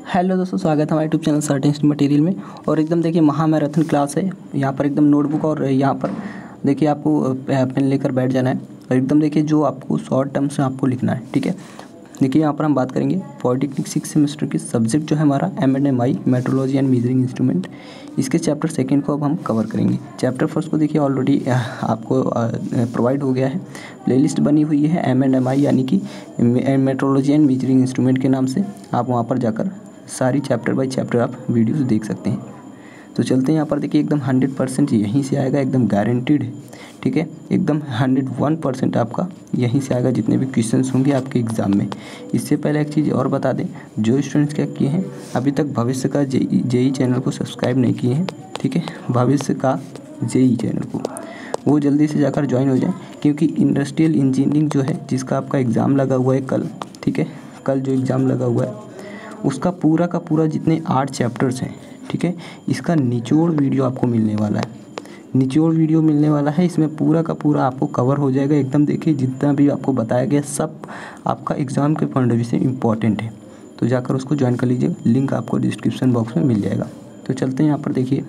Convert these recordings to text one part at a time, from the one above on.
Hello दोस्तों, स्वागत है हमारे यूट्यूब चैनल सर्टेन मटेरियल में। और एकदम देखिए महामैराथन क्लास है। यहाँ पर एकदम नोटबुक और यहाँ पर देखिए आपको पेन लेकर बैठ जाना है और एकदम देखिए जो आपको शॉर्ट टर्म्स में आपको लिखना है। ठीक है, देखिए यहाँ पर हम बात करेंगे पॉलिटेक्निक 6 सेमेस्टर के सब्जेक्ट जो है हमारा M&MI metrology and measuring instrument. इसके चैप्टर सेकंड को अब हम कवर करेंगे। चैप्टर फर्स्ट को देखिए ऑलरेडी आपको प्रोवाइड हो गया है, प्लेलिस्ट बनी हुई है M&MI यानी कि मेट्रोलॉजी एंड मेजरिंग इंस्ट्रूमेंट के नाम से। आप वहाँ पर जाकर सारी चैप्टर बाय चैप्टर आप वीडियोस देख सकते हैं। तो चलते हैं यहाँ पर देखिए एकदम 100% यहीं से आएगा, एकदम गारंटीड है। ठीक है, एकदम 101% आपका यहीं से आएगा जितने भी क्वेश्चंस होंगे आपके एग्ज़ाम में। इससे पहले एक चीज़ और बता दें, जो स्टूडेंट्स क्या किए हैं अभी तक भविष्य का जेई चैनल को सब्सक्राइब नहीं किए हैं, ठीक है, भविष्य का जेई चैनल को वो जल्दी से जाकर ज्वाइन हो जाए, क्योंकि इंडस्ट्रियल इंजीनियरिंग जो है जिसका आपका एग्ज़ाम लगा हुआ है कल, ठीक है, कल जो एग्ज़ाम लगा हुआ है उसका पूरा का पूरा जितने 8 चैप्टर्स हैं, ठीक है, इसका निचोड़ वीडियो आपको मिलने वाला है। निचोड़ वीडियो मिलने वाला है, इसमें पूरा का पूरा आपको कवर हो जाएगा। एकदम देखिए जितना भी आपको बताया गया सब आपका एग्ज़ाम के पॉइंट ऑफ व्यू से इम्पॉर्टेंट है। तो जाकर उसको ज्वाइन कर लीजिए, लिंक आपको डिस्क्रिप्शन बॉक्स में मिल जाएगा। तो चलते हैं यहाँ पर देखिए।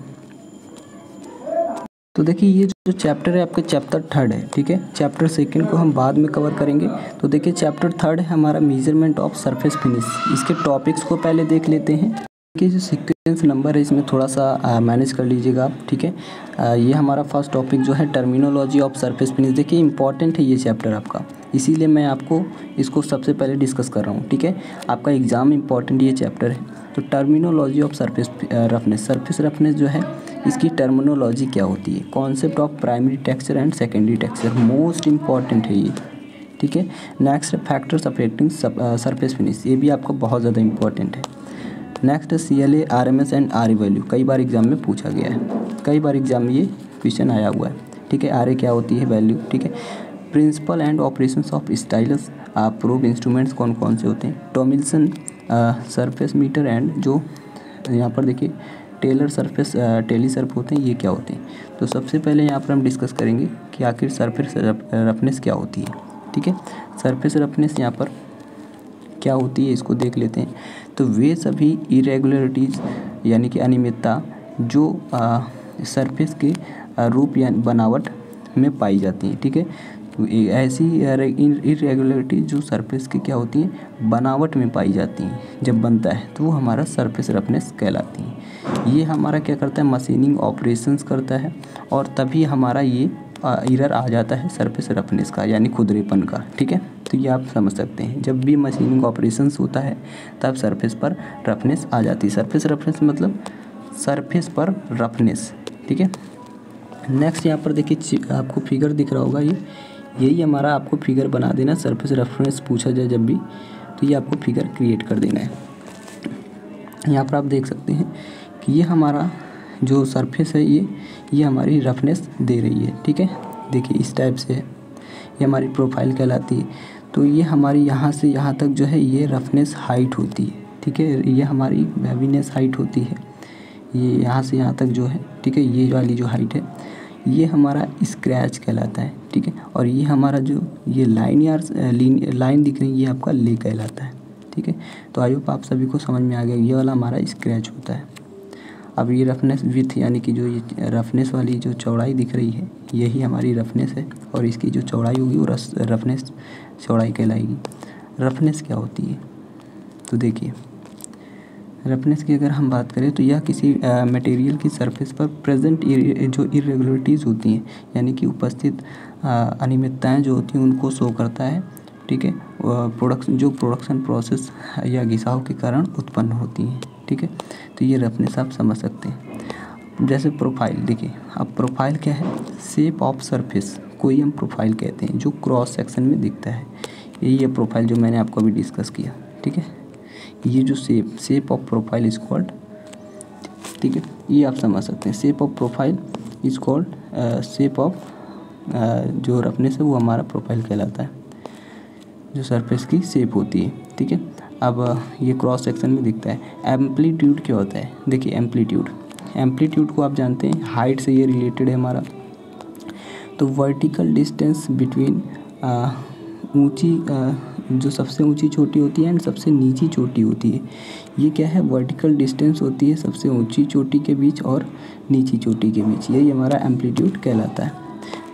तो देखिए ये जो चैप्टर है आपका चैप्टर 3 है, ठीक है। चैप्टर सेकंड को हम बाद में कवर करेंगे। तो देखिए चैप्टर 3 है हमारा मेजरमेंट ऑफ सरफेस फिनिश। इसके टॉपिक्स को पहले देख लेते हैं। देखिए जो सीक्वेंस नंबर है इसमें थोड़ा सा मैनेज कर लीजिएगा आप, ठीक है। ये हमारा फर्स्ट टॉपिक जो है टर्मिनोलॉजी ऑफ सरफेस फिनिश। देखिए इंपॉर्टेंट है ये चैप्टर आपका, इसीलिए मैं आपको इसको सबसे पहले डिस्कस कर रहा हूँ, ठीक है। आपका एग्ज़ाम इंपॉर्टेंट ये चैप्टर है। तो terminology of surface roughness, surface roughness जो है इसकी टर्मिनोलॉजी क्या होती है, concept of primary texture and secondary texture, most important है ये, ठीक है। Next factors affecting surface finish, ये भी आपको बहुत ज़्यादा इंपॉर्टेंट है। Next CLA RMS and RA value, कई बार एग्जाम में पूछा गया है, कई बार एग्जाम में ये क्वेश्चन आया हुआ है, ठीक है। RA क्या होती है वैल्यू, ठीक है। Principle and operations of stylus proof instruments कौन कौन से होते हैं, टॉमिल्सन सरफेस मीटर एंड जो यहाँ पर देखिए टेलर सरफेस टेलीसर्फ होते हैं, ये क्या होते हैं। तो सबसे पहले यहाँ पर हम डिस्कस करेंगे कि आखिर सरफेस रफनेस क्या होती है, ठीक है। सरफेस रफनेस यहाँ पर क्या होती है इसको देख लेते हैं। तो वे सभी इरेगुलरिटीज़ यानी कि अनियमितता जो सरफेस के रूप या बनावट में पाई जाती हैं, ठीक है। तो ऐसी इरेगुलरिटी जो सरफेस की क्या होती हैं, बनावट में पाई जाती हैं, जब बनता है तो वो हमारा सरफेस रफनेस कहलाती है। ये हमारा क्या करता है, मशीनिंग ऑपरेशंस करता है और तभी हमारा ये एरर आ जाता है सरफेस रफनेस का, यानी खुरदरेपन का, ठीक है। तो ये आप समझ सकते हैं, जब भी मशीनिंग ऑपरेशंस होता है तब सरफेस पर रफनेस आ जाती है। सरफेस रफनेस मतलब सरफेस पर रफनेस, ठीक है। नेक्स्ट यहाँ पर देखिए आपको फिगर दिख रहा होगा, यही हमारा आपको फिगर बना देना। सरफेस रेफरेंस पूछा जाए जब भी तो ये आपको फिगर क्रिएट कर देना है। यहाँ पर आप देख सकते हैं कि ये हमारा जो सरफेस है ये हमारी रफनेस दे रही है, ठीक है। देखिए इस टाइप से ये हमारी प्रोफाइल कहलाती है। तो ये हमारी यहाँ से यहाँ तक जो है ये रफनेस हाइट होती है, ठीक है। ये हमारी वेवीनेस हाइट होती है, ये यहाँ से यहाँ तक जो है, ठीक है। ये वाली जो हाइट है ये हमारा स्क्रैच कहलाता है, ठीक है। और ये हमारा जो ये लाइन या लाइन दिख रही है ये आपका ले कहलाता है, ठीक है। तो आई होप आप सभी को समझ में आ गया, ये वाला हमारा स्क्रैच होता है। अब ये रफनेस विथ यानी कि जो ये रफनेस वाली जो चौड़ाई दिख रही है यही हमारी रफनेस है, और इसकी जो चौड़ाई होगी वो रफनेस चौड़ाई कहलाएगी। रफनेस क्या होती है, तो देखिए रफनेस की अगर हम बात करें तो यह किसी मटेरियल की सरफेस पर प्रेजेंट जो इरेगुलरिटीज़ होती हैं यानी कि उपस्थित अनियमितताएं जो होती हैं उनको शो करता है, ठीक है। प्रोडक्शन प्रोसेस या घिसाव के कारण उत्पन्न होती हैं, ठीक है। तो ये रफनेस आप समझ सकते हैं। जैसे प्रोफाइल, देखिए अब प्रोफाइल क्या है, शेप ऑफ सरफेस को ही हम प्रोफाइल कहते हैं, जो क्रॉस सेक्शन में दिखता है। यही है प्रोफाइल जो मैंने आपको अभी डिस्कस किया, ठीक है। ये जो shape of profile is called, ठीक है, ये आप समझ सकते हैं। Shape of profile is called shape of जो रफनेस है वो हमारा प्रोफाइल कहलाता है, जो सरफेस की शेप होती है, ठीक है। अब ये क्रॉस सेक्शन में दिखता है। एम्पलीट्यूड क्या होता है, देखिए एम्पलीट्यूड को आप जानते हैं हाइट से ये रिलेटेड है हमारा। तो वर्टिकल डिस्टेंस बिटवीन ऊंची जो सबसे ऊंची चोटी होती है एंड सबसे नीची चोटी होती है। ये क्या है, वर्टिकल डिस्टेंस होती है सबसे ऊंची चोटी के बीच और नीची चोटी के बीच, यही हमारा एम्पलीट्यूड कहलाता है।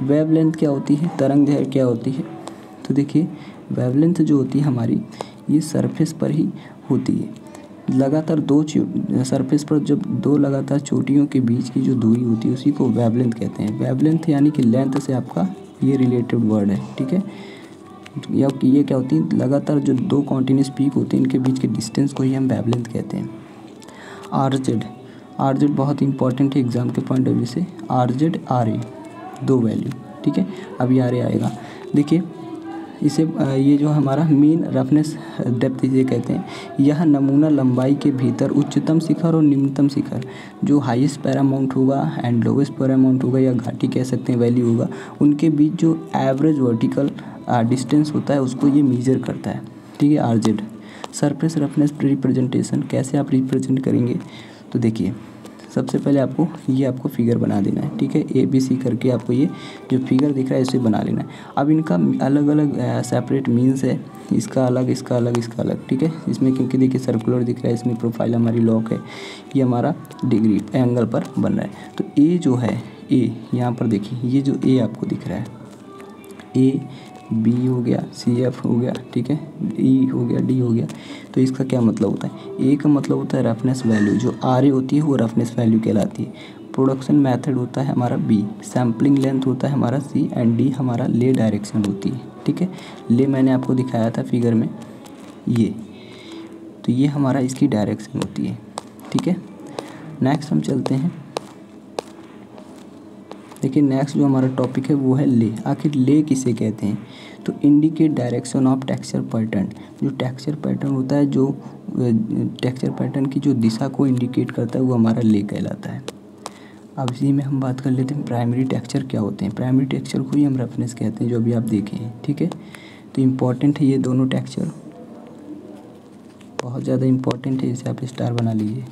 वेवलेंथ क्या होती है, तरंग दैर्घ्य क्या होती है, तो देखिए वेवलेंथ जो होती है हमारी, ये सरफेस पर ही होती है। लगातार दो सरफेस पर जब दो लगातार चोटियों के बीच की जो दूरी होती है उसी को वेवलेंथ कहते हैं। वेवलेंथ यानी कि लेंथ से आपका ये रिलेटेड वर्ड है, ठीक है। या ये क्या होती है, लगातार जो दो कॉन्टिन्यूस पीक होते हैं इनके बीच के डिस्टेंस को ही हम वेवलेंथ कहते हैं। आरजेड बहुत इंपॉर्टेंट है एग्जाम के पॉइंट ऑफ व्यू से। आरजेड RA दो वैल्यू, ठीक है। अभी RA आएगा, देखिए इसे ये जो हमारा मीन रफनेस डेप्थ इसे कहते हैं। यह नमूना लंबाई के भीतर उच्चतम शिखर और निम्नतम शिखर, जो हाईएस्ट पैरामाउंट होगा एंड लोवेस्ट पैरामाउंट होगा या घाटी कह सकते हैं वैल्यू होगा, उनके बीच जो एवरेज वर्टिकल डिस्टेंस होता है उसको ये मेजर करता है, ठीक है। आरजेड सरफेस रफनेस रिप्रेजेंटेशन कैसे आप रिप्रेजेंट करेंगे, तो देखिए सबसे पहले आपको फिगर बना देना है, ठीक है। ABC करके आपको ये जो फिगर दिख रहा है इसे बना लेना है। अब इनका अलग अलग सेपरेट मीन्स है, इसका अलग इसका अलग इसका अलग, ठीक है। इसमें क्योंकि देखिए सर्कुलर दिख रहा है, इसमें प्रोफाइल हमारी लॉक है, ये हमारा डिग्री एंगल पर बन रहा है। तो A जो है, A यहाँ पर देखिए ये जो A आपको दिख रहा है, A B हो गया, CF हो गया, ठीक है, E हो गया, D हो गया। तो इसका क्या मतलब होता है, A का मतलब होता है रफनेस वैल्यू, जो RA होती है वो रफनेस वैल्यू कहलाती है। प्रोडक्शन मेथड होता है हमारा B, सैम्पलिंग लेंथ होता है हमारा C एंड D हमारा ले डायरेक्शन होती है, ठीक है। ले मैंने आपको दिखाया था फिगर में, ये तो ये हमारा इसकी डायरेक्शन होती है, ठीक है। नेक्स्ट हम चलते हैं, देखिए नेक्स्ट जो हमारा टॉपिक है वो है ले। आखिर ले किसे कहते हैं, तो indicate direction of texture pattern. जो टेक्सचर पैटर्न होता है, जो टेक्सचर पैटर्न की जो दिशा को इंडिकेट करता है वो हमारा ले कहलाता है। अब इसी में हम बात कर लेते हैं प्राइमरी टेक्सचर क्या होते हैं। प्राइमरी टेक्सचर को ही हम रफनेस कहते हैं, जो अभी आप देखे हैं, ठीक है। तो इम्पॉर्टेंट है ये दोनों टेक्सचर, बहुत ज़्यादा इम्पॉर्टेंट है, इसे आप स्टार बना लीजिए।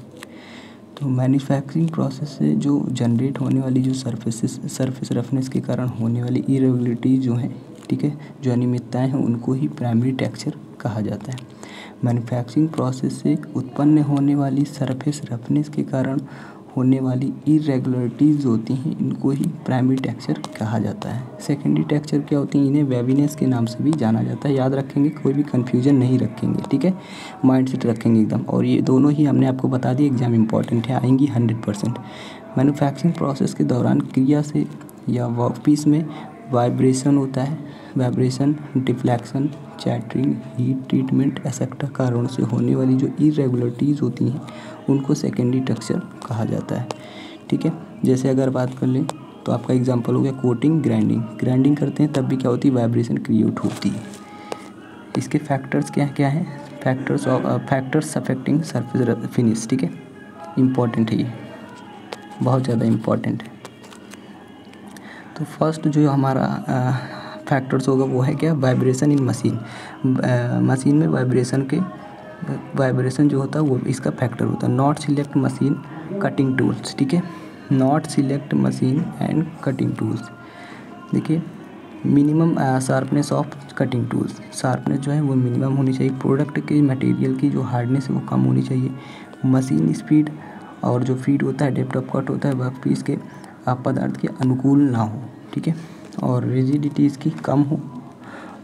तो मैन्युफैक्चरिंग प्रोसेस से जो जनरेट होने वाली जो सरफेस रफनेस के कारण होने वाली इरेगुलरिटीज़ जो हैं, ठीक है, जो अनियमितताएं हैं, उनको ही प्राइमरी टेक्सचर कहा जाता है। मैन्युफैक्चरिंग प्रोसेस से उत्पन्न होने वाली सरफेस रफनेस के कारण होने वाली इरेगुलरिटीज़ होती हैं, इनको ही प्राइमरी टेक्सचर कहा जाता है। सेकेंडरी टेक्सचर क्या होती हैं, इन्हें वेवीनेस के नाम से भी जाना जाता है। याद रखेंगे, कोई भी कन्फ्यूजन नहीं रखेंगे, ठीक है, माइंड सेट रखेंगे एकदम। और ये दोनों ही हमने आपको बता दिए, एग्जाम इंपॉर्टेंट है, आएंगी 100%। मैन्युफैक्चरिंग प्रोसेस के दौरान क्रिया से या वर्कपीस में वाइब्रेशन होता है, vibration, deflection, chattering, heat treatment etcetera कारणों से होने वाली जो इरेगुलरिटीज़ होती हैं उनको सेकेंडरी टेक्सचर कहा जाता है, ठीक है। जैसे अगर बात कर लें तो आपका एग्जांपल हो गया कोटिंग, ग्राइंडिंग करते हैं तब भी क्या होती है, वाइब्रेशन क्रिएट होती है। इसके फैक्टर्स क्या क्या हैं, फैक्टर्स अफेक्टिंग सरफेस फिनिश, ठीक है, इम्पॉर्टेंट है ये, बहुत ज़्यादा इम्पॉर्टेंट है। तो फर्स्ट जो हमारा फैक्टर्स होगा वो है क्या, वाइब्रेशन इन मशीन। मशीन में वाइब्रेशन जो होता है वो इसका फैक्टर होता है। Not select machine cutting tools, ठीक है, not select machine and cutting tools. देखिए minimum sharpness of cutting tools, sharpness जो है वो मिनिमम होनी चाहिए। प्रोडक्ट के मटेरियल की जो हार्डनेस है वो कम होनी चाहिए। मशीन स्पीड और जो फीड होता है, डेप्थ ऑफ कट होता है वर्कपीस के पदार्थ के अनुकूल ना हो, ठीक है, और रिजिडिटी इसकी कम हो।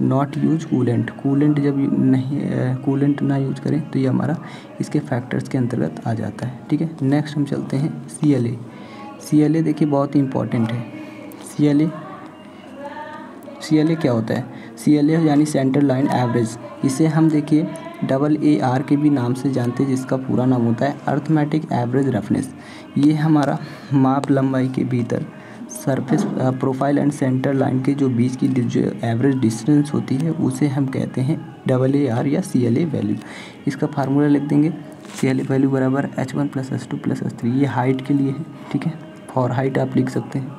नॉट यूज कूलेंट जब नहीं कूलेंट ना यूज करें तो ये हमारा इसके फैक्टर्स के अंतर्गत आ जाता है, ठीक है। नेक्स्ट हम चलते हैं CLA देखिए बहुत ही इंपॉर्टेंट है। CLA क्या होता है, CLA यानी सेंटर लाइन एवरेज, इसे हम देखिए AAR के भी नाम से जानते हैं, जिसका पूरा नाम होता है अर्थमेटिक एवरेज रफनेस। ये हमारा माप लंबाई के भीतर surface profile and centre line के जो बीच की जो एवरेज डिस्टेंस होती है उसे हम कहते हैं AAR या CLA वैल्यू। इसका फार्मूला लिख देंगे, CLA वैल्यू बराबर H1 + H2 + H3, ये हाइट के लिए है, ठीक है। फॉर हाइट आप लिख सकते हैं,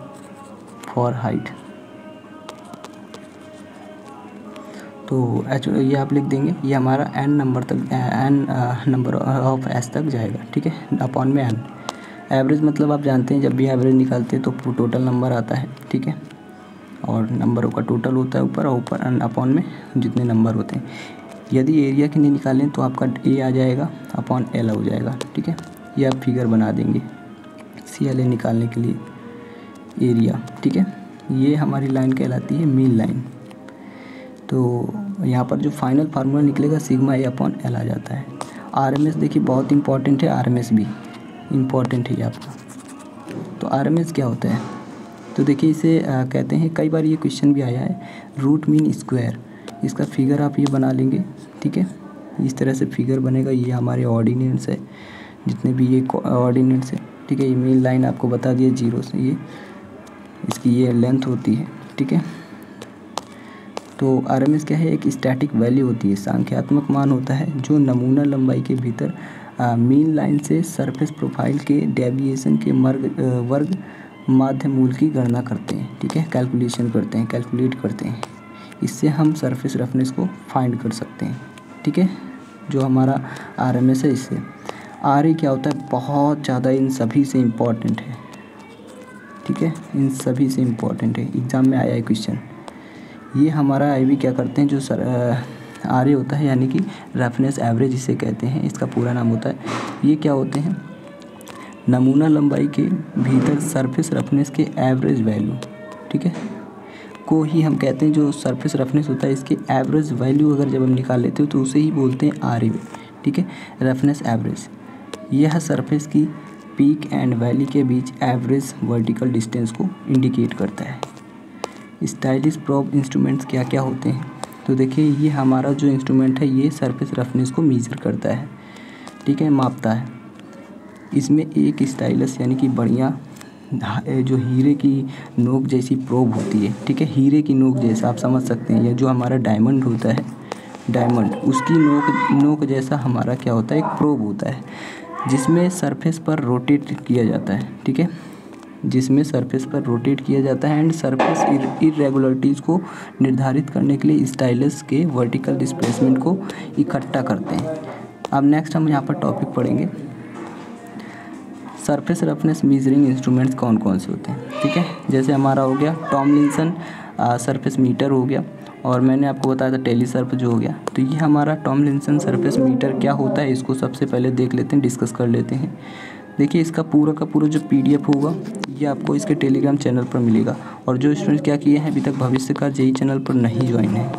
फॉर हाइट तो ये आप लिख देंगे, ये हमारा n नंबर ऑफ s तक जाएगा, ठीक है, अपॉन में n। एवरेज मतलब आप जानते हैं जब भी एवरेज निकालते हैं तो टोटल नंबर आता है, ठीक है, और नंबरों का टोटल होता है ऊपर, और ऊपर अपॉन में जितने नंबर होते हैं। यदि एरिया की नहीं निकालें तो आपका ए आ जाएगा अपॉन एल हो जाएगा, ठीक है। ये आप फिगर बना देंगे CLA निकालने के लिए एरिया, ठीक है। ये हमारी लाइन कहलाती है मीन लाइन। तो यहाँ पर जो फाइनल फार्मूला निकलेगा सिग्मा ए अपॉन एल आ जाता है। RMS देखिए बहुत इंपॉर्टेंट है, RMS भी इम्पॉर्टेंट है ये आपका। तो RMS क्या होता है, तो देखिए इसे कहते हैं, कई बार ये क्वेश्चन भी आया है, रूट मीन स्क्वायर। इसका फिगर आप ये बना लेंगे, ठीक है। इस तरह से फिगर बनेगा। ये हमारे ऑर्डिनेट्स है, जितने भी ये ऑर्डिनेट्स है, ठीक है। ये मीन लाइन आपको बता दिया 0 से, ये इसकी ये लेंथ होती है, ठीक है। तो RMS क्या है, एक स्टैटिक वैल्यू होती है, संख्यात्मक मान होता है जो नमूना लंबाई के भीतर मीन लाइन से सरफेस प्रोफाइल के डेविएशन के वर्ग माध्य मूल की गणना करते हैं, ठीक है। कैलकुलेट करते हैं। इससे हम सरफेस रफनेस को फाइंड कर सकते हैं, ठीक है। जो हमारा RMS है इससे। RE क्या होता है, बहुत ज़्यादा इन सभी से इम्पॉर्टेंट है, ठीक है। इन सभी से इम्पॉर्टेंट है, एग्ज़ाम में आया है क्वेश्चन। ये हमारा IB क्या करते हैं, जो RE होता है यानी कि रफनेस एवरेज इसे कहते हैं, इसका पूरा नाम होता है। ये क्या होते हैं, नमूना लंबाई के भीतर सरफेस रफनेस के एवरेज वैल्यू, ठीक है, को ही हम कहते हैं। जो सरफेस रफनेस होता है इसके एवरेज वैल्यू अगर जब हम निकाल लेते हो तो उसे ही बोलते हैं RE, ठीक है, रफनेस एवरेज। यह सरफेस की पीक एंड वैली के बीच एवरेज वर्टिकल डिस्टेंस को इंडिकेट करता है। स्टाइलिश प्रोब इंस्ट्रूमेंट्स क्या क्या होते हैं, तो देखिए ये हमारा जो इंस्ट्रूमेंट है ये सरफेस रफनेस को मेजर करता है, ठीक है, मापता है। इसमें एक स्टाइलस यानी कि बढ़िया जो हीरे की नोक जैसी प्रोब होती है, ठीक है, हीरे की नोक जैसा आप समझ सकते हैं। या जो हमारा डायमंड होता है, डायमंड उसकी नोक जैसा हमारा क्या होता है, एक प्रोब होता है, जिसमें सरफेस पर रोटेट किया जाता है, ठीक है, जिसमें सरफेस पर रोटेट किया जाता है एंड सरफेस इरेगुलरिटीज़ को निर्धारित करने के लिए स्टाइलस के वर्टिकल डिस्प्लेसमेंट को इकट्ठा करते हैं। अब नेक्स्ट हम यहाँ पर टॉपिक पढ़ेंगे सरफेस रफनेस मेजरिंग इंस्ट्रूमेंट्स कौन कौन से होते हैं, ठीक है। जैसे हमारा हो गया टॉमलिंसन सरफेस मीटर हो गया, और मैंने आपको बताया था टेलीसर्फ जो हो गया। तो ये हमारा टॉमलिंसन सरफेस मीटर क्या होता है, इसको सबसे पहले देख लेते हैं, डिस्कस कर लेते हैं। देखिए इसका पूरा का पूरा जो PDF होगा ये आपको इसके टेलीग्राम चैनल पर मिलेगा। और जो स्टूडेंट्स क्या किए हैं अभी तक भविष्य का JEE चैनल पर नहीं ज्वाइन है,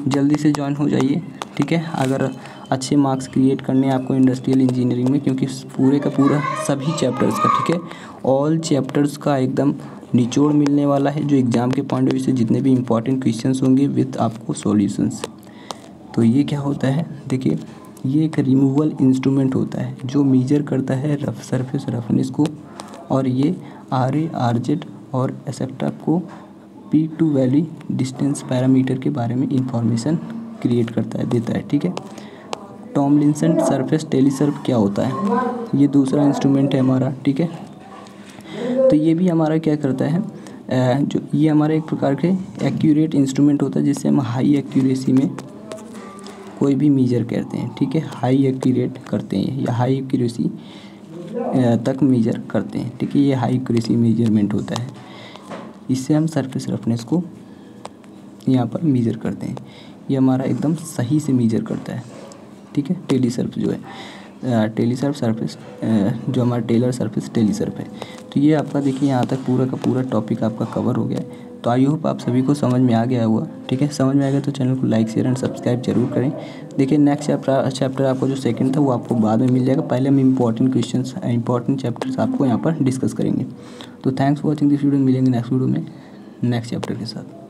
जल्दी से ज्वाइन हो जाइए, ठीक है। अगर अच्छे मार्क्स क्रिएट करने हैं आपको इंडस्ट्रियल इंजीनियरिंग में, क्योंकि पूरे का पूरा सभी चैप्टर्स का, ठीक है, ऑल चैप्टर्स का एकदम निचोड़ मिलने वाला है, जो एग्ज़ाम के पॉइंट ऑफ व्यू से जितने भी इंपॉर्टेंट क्वेश्चंस होंगे विद आपको सॉल्यूशंस। तो ये क्या होता है, देखिए ये एक रिमूवल इंस्ट्रूमेंट होता है जो मेजर करता है सरफेस रफनेस को, और ये RA RZ और एक्सेट्रा को peak to valley distance parameter के बारे में इंफॉर्मेशन क्रिएट करता है, देता है, ठीक है। टॉमलिंसन सरफेस टेलीसर्फ क्या होता है, ये दूसरा इंस्ट्रूमेंट है हमारा, ठीक है। तो ये भी हमारा क्या करता है, जो ये हमारा एक प्रकार के एक्यूरेट इंस्ट्रूमेंट होता है जिससे हम हाई एक्यूरेसी में कोई भी मेजर करते हैं, ठीक है, हाई एक्यूरेट करते हैं या हाई एक्यूरेसी तक मेजर करते हैं, ठीक है। ये हाई एक्यूरेसी मेजरमेंट होता है, इससे हम सरफेस रफनेस को यहाँ पर मेजर करते हैं। ये हमारा एकदम सही से मेजर करता है, ठीक है। टेलीसर्फ जो है टेलीसर्फ सरफेस जो हमारा टेलर सरफेस टेलीसर्फ है। तो ये आपका देखिए यहाँ तक पूरा का पूरा टॉपिक आपका कवर हो गया है। तो आई होप आप सभी को समझ में आ गया होगा, ठीक है। समझ में आ गया तो चैनल को लाइक शेयर एंड सब्सक्राइब जरूर करें। देखिए नेक्स्ट चैप्टर आपको जो सेकंड था वो आपको बाद में मिल जाएगा, पहले हम इंपॉर्टेंट चैप्टर्स आपको यहाँ पर डिस्कस करेंगे। तो thanks for watching this video, मिलेंगे नेक्स्ट वीडियो में नेक्स्ट चैप्टर के साथ।